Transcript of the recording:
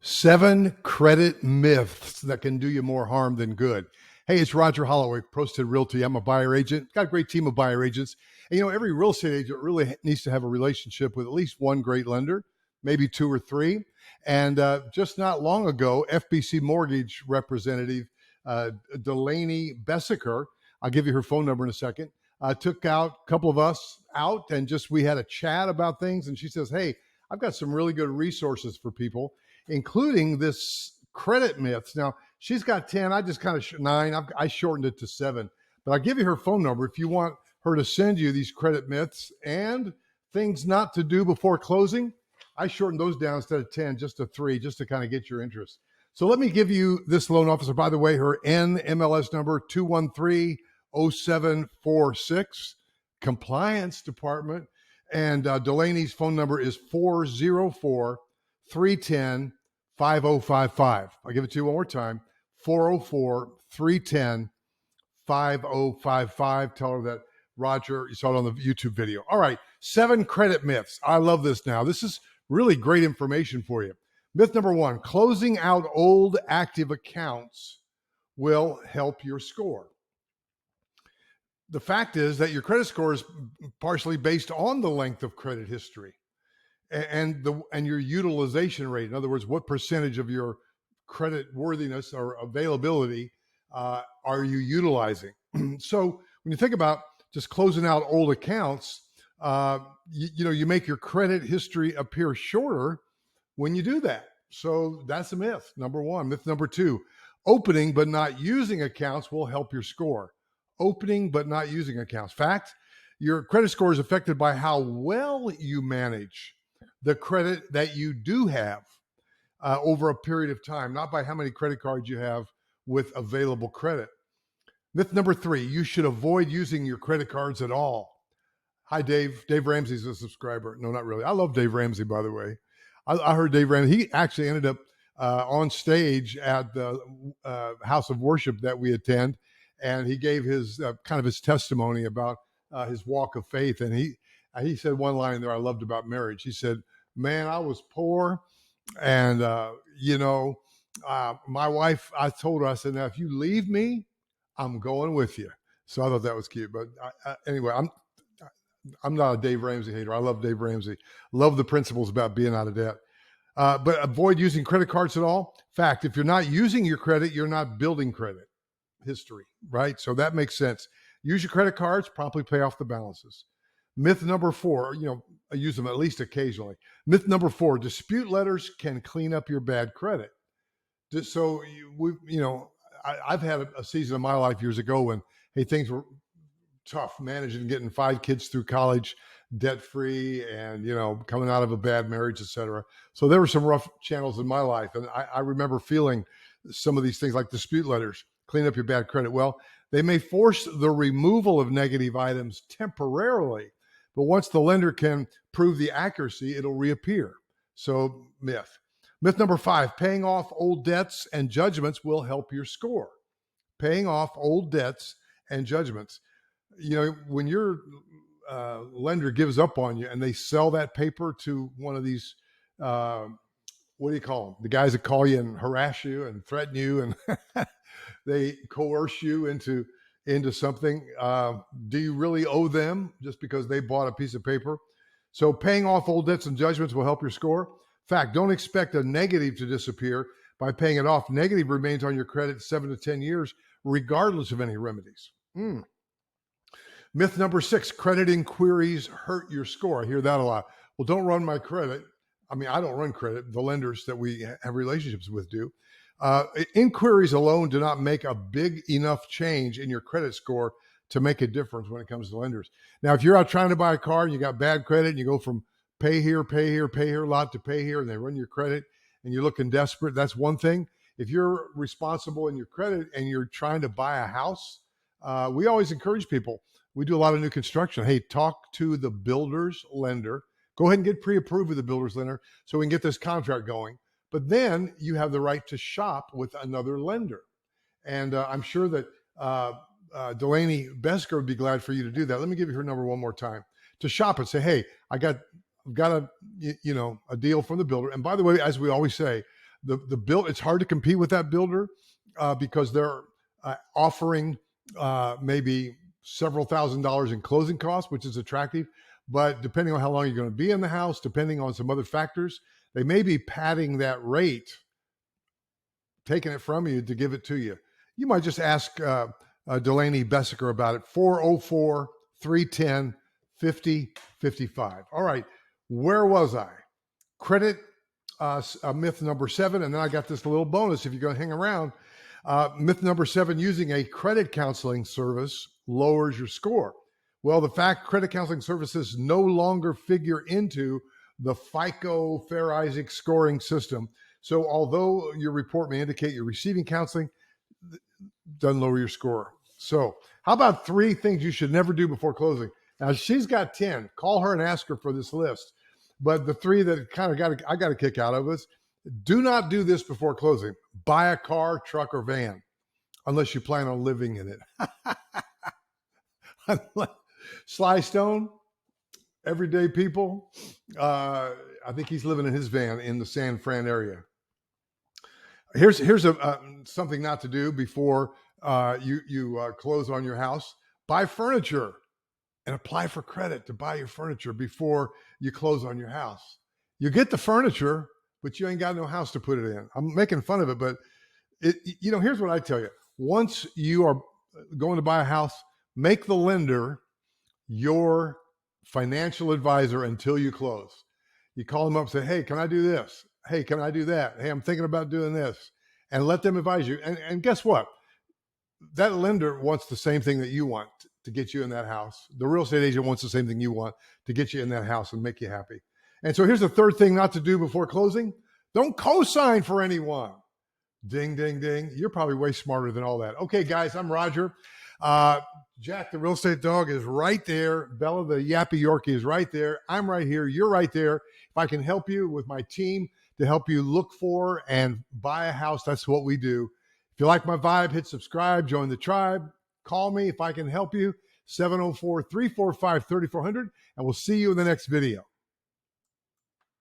7 credit myths that can do you more harm than good. Hey, it's Roger Holloway, ProStead Realty. I'm a buyer agent. Got a great team of buyer agents. And every real estate agent really needs to have a relationship with at least one great lender, maybe 2 or 3. And just not long ago, FBC Mortgage representative Delany Besecker, I'll give you her phone number in a second, took out a couple of us out and we had a chat about things. And she says, hey, I've got some really good resources for people, including this credit myths. Now, she's got 10. I just kind of 9. I shortened it to 7. But I'll give you her phone number if you want her to send you these credit myths and things not to do before closing. I shortened those down instead of 10, just to 3, just to kind of get your interest. So let me give you this loan officer, by the way, her NMLS number 213-0746, compliance department. And Delany's phone number is 404-310-5055. I'll give it to you one more time, 404-310-5055. Tell her that Roger, you saw it on the YouTube video. All right, 7 credit myths. I love this now. This is really great information for you. Myth number 1, closing out old active accounts will help your score. The fact is that your credit score is partially based on the length of credit history and your utilization rate. In other words, what percentage of your credit worthiness or availability are you utilizing? So when you think about just closing out old accounts, you make your credit history appear shorter when you do that. So that's a myth, number 1. Myth number 2, opening but not using accounts will help your score. Opening but not using accounts. Fact, your credit score is affected by how well you manage the credit that you do have over a period of time, not by how many credit cards you have with available credit. Myth number 3, you should avoid using your credit cards at all. Hi, Dave. Dave Ramsey's a subscriber. No, not really. I love Dave Ramsey, by the way. I heard Dave Ramsey. He actually ended up on stage at the house of worship that we attend. And he gave his kind of his testimony about his walk of faith. And he said one line there I loved about marriage. He said, man, I was poor. And, my wife, I told her, I said, now, if you leave me, I'm going with you. So I thought that was cute. But anyway, I'm not a Dave Ramsey hater. I love Dave Ramsey. Love the principles about being out of debt. But avoid using credit cards at all. Fact, if you're not using your credit, you're not building credit history, right? So that makes sense. Use your credit cards, promptly pay off the balances. Myth number 4, I use them at least occasionally. Myth number 4, dispute letters can clean up your bad credit. So I've had a season of my life years ago when, hey, things were tough, managing getting 5 kids through college debt-free and, coming out of a bad marriage, et cetera. So there were some rough channels in my life. And I remember feeling some of these things like dispute letters, clean up your bad credit. Well, they may force the removal of negative items temporarily, but once the lender can prove the accuracy, it'll reappear. So myth. Myth number 5, paying off old debts and judgments will help your score. Paying off old debts and judgments. When your lender gives up on you and they sell that paper to one of these, what do you call them? The guys that call you and harass you and threaten you and they coerce you into something. Do you really owe them just because they bought a piece of paper? So paying off old debts and judgments will help your score. Fact, don't expect a negative to disappear by paying it off. Negative remains on your credit 7 to 10 years, regardless of any remedies. Myth number 6, credit inquiries hurt your score. I hear that a lot. Well, don't run my credit. I mean, I don't run credit. The lenders that we have relationships with do. Inquiries alone do not make a big enough change in your credit score to make a difference when it comes to lenders. Now, if you're out trying to buy a car and you got bad credit and you go from pay here, a lot to pay here, and they run your credit and you're looking desperate, that's one thing. If you're responsible in your credit and you're trying to buy a house, we always encourage people. We do a lot of new construction. Hey, talk to the builder's lender. Go ahead and get pre-approved with the builder's lender so we can get this contract going. But then you have the right to shop with another lender. And I'm sure that Delany Besecker would be glad for you to do that. Let me give you her number one more time. To shop and say, hey, I've got a deal from the builder. And by the way, as we always say, The build, it's hard to compete with that builder because they're offering maybe several $1,000s in closing costs, which is attractive. But depending on how long you're going to be in the house, depending on some other factors, they may be padding that rate, taking it from you to give it to you. You might just ask Delany Besecker about it. 404-310-5055. All right, where was I? Credit myth number 7, and then I got this little bonus if you're going to hang around. Myth number 7, using a credit counseling service lowers your score. Well, the fact credit counseling services no longer figure into the FICO Fair Isaac scoring system. So although your report may indicate you're receiving counseling, doesn't lower your score. So how about 3 things you should never do before closing? Now, she's got 10. Call her and ask her for this list. But the 3 that kind of I got a kick out of is, do not do this before closing. Buy a car, truck, or van, unless you plan on living in it. Sly Stone, everyday people. I think he's living in his van in the San Fran area. Here's something not to do before you close on your house. Buy furniture and apply for credit to buy your furniture before you close on your house. You get the furniture, but you ain't got no house to put it in. I'm making fun of it, but here's what I tell you. Once you are going to buy a house, make the lender your financial advisor until you close. You call them up and say, hey, can I do this? Hey, can I do that? Hey, I'm thinking about doing this. And let them advise you. And guess what? That lender wants the same thing that you want to get you in that house. The real estate agent wants the same thing you want to get you in that house and make you happy. And so here's the 3rd thing not to do before closing. Don't co-sign for anyone. Ding, ding, ding. You're probably way smarter than all that. Okay, guys, I'm Roger. Jack, the real estate dog, is right there. Bella, the yappy Yorkie, is right there. I'm right here. You're right there. If I can help you with my team to help you look for and buy a house, that's what we do. If you like my vibe, hit subscribe, join the tribe. Call me if I can help you, 704-345-3400, and we'll see you in the next video.